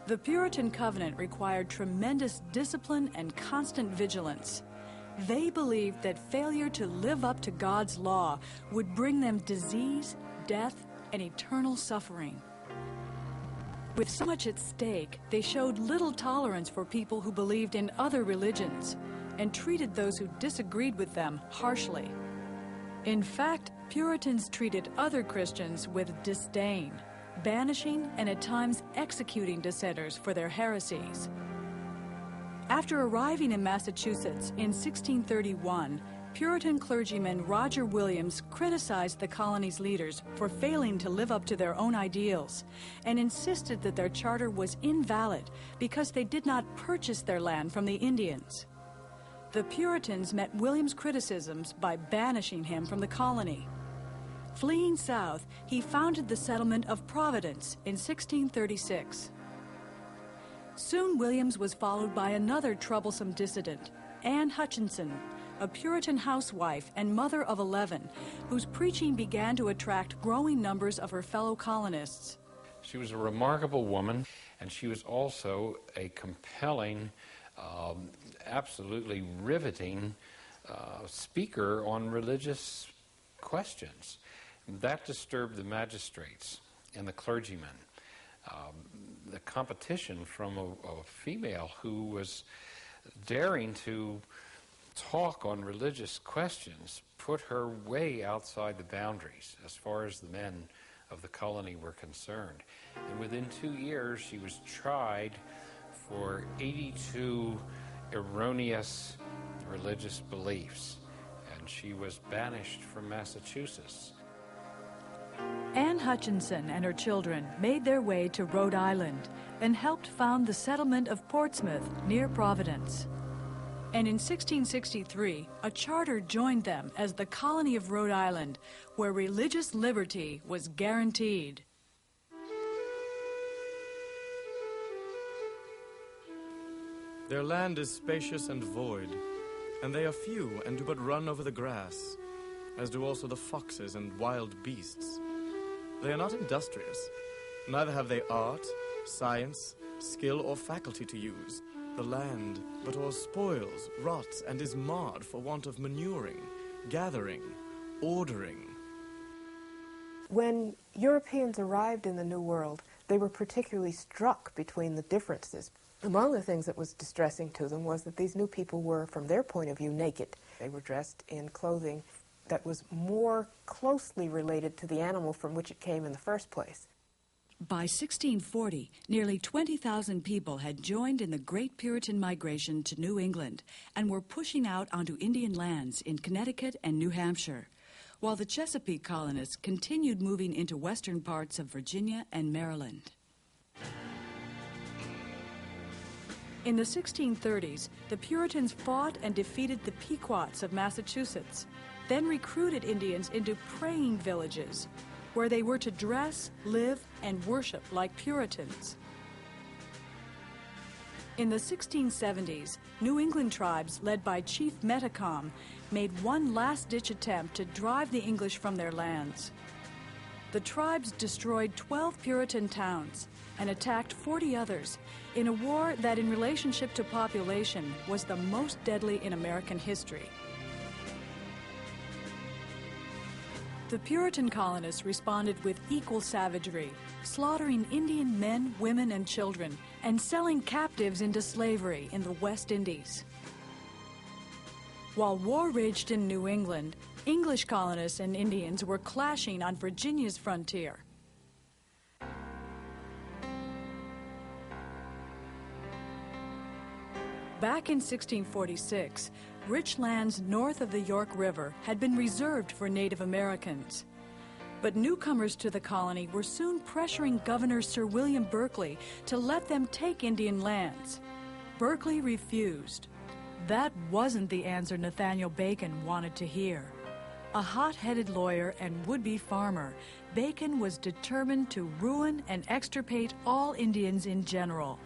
The Puritan covenant required tremendous discipline and constant vigilance. They believed that failure to live up to God's law would bring them disease, death, and eternal suffering. With so much at stake, they showed little tolerance for people who believed in other religions and treated those who disagreed with them harshly. In fact, Puritans treated other Christians with disdain, banishing and at times executing dissenters for their heresies. After arriving in Massachusetts in 1631, Puritan clergyman Roger Williams criticized the colony's leaders for failing to live up to their own ideals and insisted that their charter was invalid because they did not purchase their land from the Indians. The Puritans met Williams' criticisms by banishing him from the colony. Fleeing south, he founded the settlement of Providence in 1636. Soon Williams was followed by another troublesome dissident, Anne Hutchinson, a Puritan housewife and mother of 11, whose preaching began to attract growing numbers of her fellow colonists. She was a remarkable woman, and she was also a compelling, absolutely riveting speaker on religious questions. That disturbed the magistrates and the clergymen. The competition from a female who was daring to talk on religious questions put her way outside the boundaries as far as the men of the colony were concerned. And within 2 years, she was tried for 82 erroneous religious beliefs, and she was banished from Massachusetts. Anne Hutchinson and her children made their way to Rhode Island and helped found the settlement of Portsmouth near Providence. And in 1663, a charter joined them as the colony of Rhode Island, where religious liberty was guaranteed. Their land is spacious and void, and they are few and do but run over the grass, as do also the foxes and wild beasts. They are not industrious, neither have they art, science, skill, or faculty to use. The land but all spoils, rots, and is marred for want of manuring, gathering, ordering. When Europeans arrived in the New World, they were particularly struck between the differences. Among the things that was distressing to them was that these new people were, from their point of view, naked. They were dressed in clothing that was more closely related to the animal from which it came in the first place. By 1640, nearly 20,000 people had joined in the Great Puritan Migration to New England and were pushing out onto Indian lands in Connecticut and New Hampshire, while the Chesapeake colonists continued moving into western parts of Virginia and Maryland. In the 1630s, the Puritans fought and defeated the Pequots of Massachusetts, then recruited Indians into praying villages, where they were to dress, live, and worship like Puritans. In the 1670s, New England tribes led by Chief Metacom made one last-ditch attempt to drive the English from their lands. The tribes destroyed 12 Puritan towns and attacked 40 others in a war that, in relationship to population, was the most deadly in American history. The Puritan colonists responded with equal savagery, slaughtering Indian men, women, and children, and selling captives into slavery in the West Indies. While war raged in New England, English colonists and Indians were clashing on Virginia's frontier. Back in 1646, rich lands north of the York River had been reserved for Native Americans. But newcomers to the colony were soon pressuring Governor Sir William Berkeley to let them take Indian lands. Berkeley refused. That wasn't the answer Nathaniel Bacon wanted to hear. A hot-headed lawyer and would-be farmer, Bacon was determined to ruin and extirpate all Indians in general.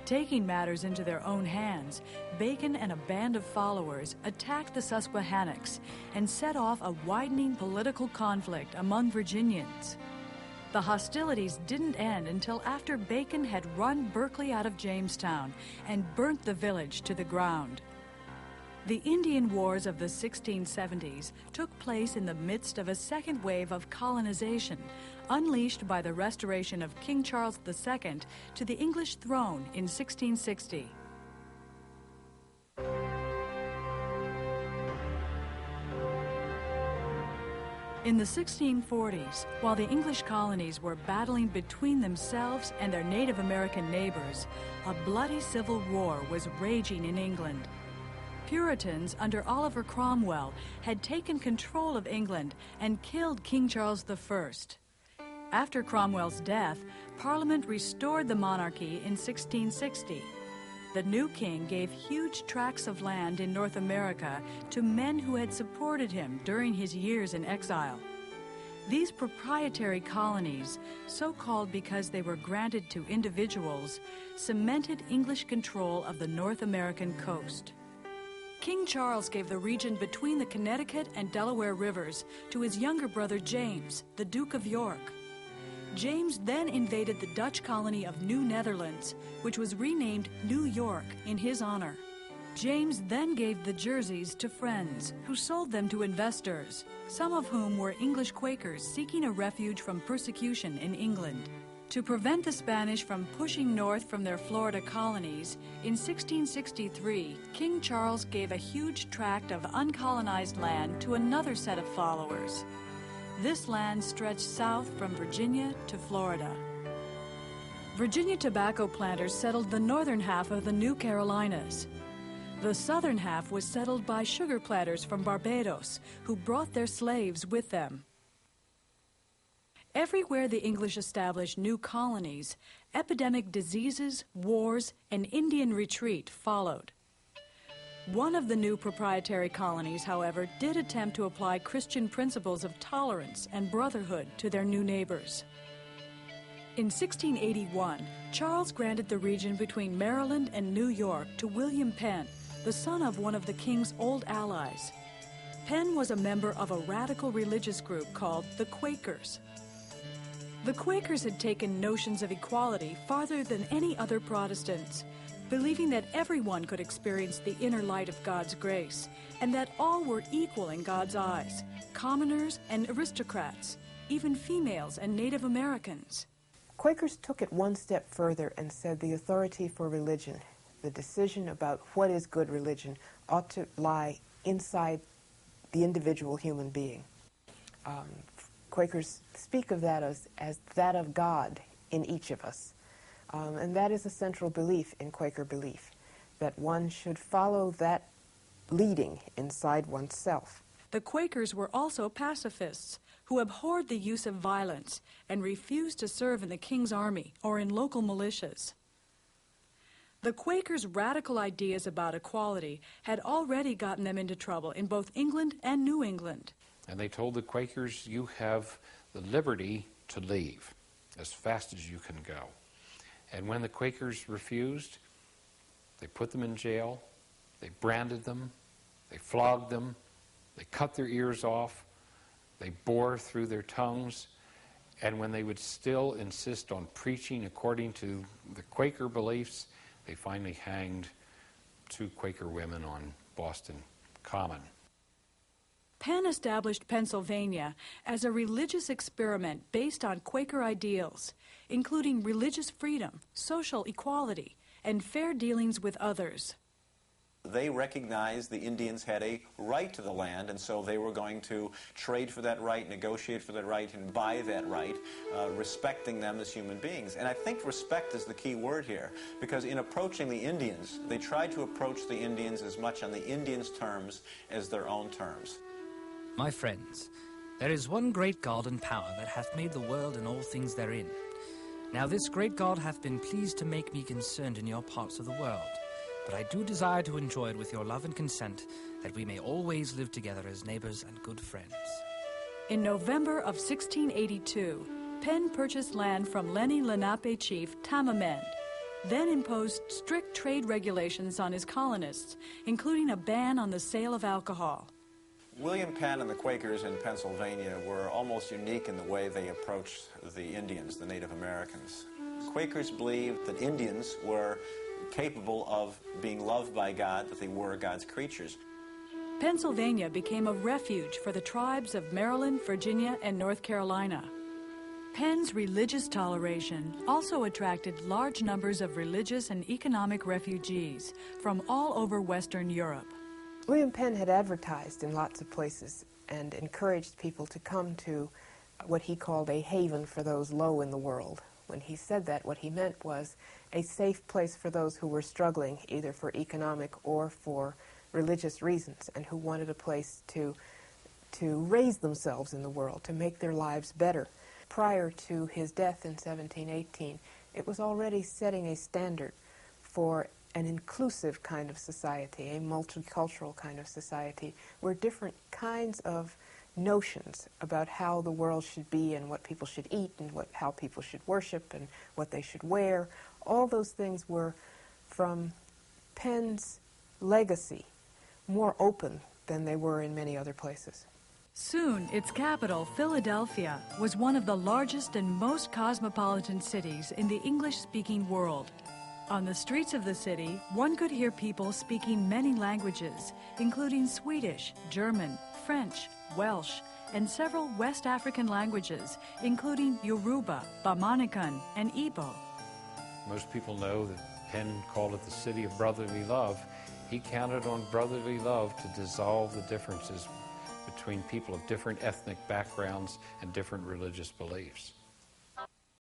Taking matters into their own hands, Bacon and a band of followers attacked the Susquehannocks and set off a widening political conflict among Virginians. The hostilities didn't end until after Bacon had run Berkeley out of Jamestown and burnt the village to the ground. The Indian Wars of the 1670s took place in the midst of a second wave of colonization, unleashed by the restoration of King Charles II to the English throne in 1660. In the 1640s, while the English colonies were battling between themselves and their Native American neighbors, a bloody civil war was raging in England. Puritans under Oliver Cromwell had taken control of England and killed King Charles I. After Cromwell's death, Parliament restored the monarchy in 1660. The new king gave huge tracts of land in North America to men who had supported him during his years in exile. These proprietary colonies, so called because they were granted to individuals, cemented English control of the North American coast. King Charles gave the region between the Connecticut and Delaware rivers to his younger brother James, the Duke of York. James then invaded the Dutch colony of New Netherlands, which was renamed New York in his honor. James then gave the Jerseys to friends, who sold them to investors, some of whom were English Quakers seeking a refuge from persecution in England. To prevent the Spanish from pushing north from their Florida colonies, in 1663, King Charles gave a huge tract of uncolonized land to another set of followers. This land stretched south from Virginia to Florida. Virginia tobacco planters settled the northern half of the New Carolinas. The southern half was settled by sugar planters from Barbados, who brought their slaves with them. Everywhere the English established new colonies, epidemic diseases, wars, and Indian retreat followed. One of the new proprietary colonies, however, did attempt to apply Christian principles of tolerance and brotherhood to their new neighbors. In 1681, Charles granted the region between Maryland and New York to William Penn, the son of one of the king's old allies. Penn was a member of a radical religious group called the Quakers. The Quakers had taken notions of equality farther than any other Protestants, believing that everyone could experience the inner light of God's grace, and that all were equal in God's eyes, commoners and aristocrats, even females and Native Americans. Quakers took it one step further and said the authority for religion, the decision about what is good religion, ought to lie inside the individual human being. Quakers speak of that as that of God in each of us. And that is a central belief in Quaker belief, that one should follow that leading inside oneself. The Quakers were also pacifists who abhorred the use of violence and refused to serve in the king's army or in local militias. The Quakers' radical ideas about equality had already gotten them into trouble in both England and New England. And they told the Quakers, you have the liberty to leave as fast as you can go. And when the Quakers refused, they put them in jail, they branded them, they flogged them, they cut their ears off, they bore through their tongues, and when they would still insist on preaching according to the Quaker beliefs, they finally hanged 2 Quaker women on Boston Common. Penn established Pennsylvania as a religious experiment based on Quaker ideals, including religious freedom, social equality, and fair dealings with others. They recognized the Indians had a right to the land, and so they were going to trade for that right, negotiate for that right, and buy that right, respecting them as human beings. And I think respect is the key word here, because in approaching the Indians, they tried to approach the Indians as much on the Indians' terms as their own terms. My friends, there is one great God and power that hath made the world and all things therein. Now this great God hath been pleased to make me concerned in your parts of the world, but I do desire to enjoy it with your love and consent, that we may always live together as neighbors and good friends. In November of 1682, Penn purchased land from Lenni Lenape chief Tamamend, then imposed strict trade regulations on his colonists, including a ban on the sale of alcohol. William Penn and the Quakers in Pennsylvania were almost unique in the way they approached the Indians, the Native Americans. Quakers believed that Indians were capable of being loved by God, that they were God's creatures. Pennsylvania became a refuge for the tribes of Maryland, Virginia, and North Carolina. Penn's religious toleration also attracted large numbers of religious and economic refugees from all over Western Europe. William Penn had advertised in lots of places and encouraged people to come to what he called a haven for those low in the world. When he said that, what he meant was a safe place for those who were struggling either for economic or for religious reasons and who wanted a place to raise themselves in the world, to make their lives better. Prior to his death in 1718, it was already setting a standard for an inclusive kind of society, a multicultural kind of society, where different kinds of notions about how the world should be and what people should eat and how people should worship and what they should wear, all those things were, from Penn's legacy, more open than they were in many other places. Soon, its capital, Philadelphia, was one of the largest and most cosmopolitan cities in the English-speaking world. On the streets of the city, one could hear people speaking many languages, including Swedish, German, French, Welsh, and several West African languages, including Yoruba, Bamanikan, and Igbo. Most people know that Penn called it the city of brotherly love. He counted on brotherly love to dissolve the differences between people of different ethnic backgrounds and different religious beliefs.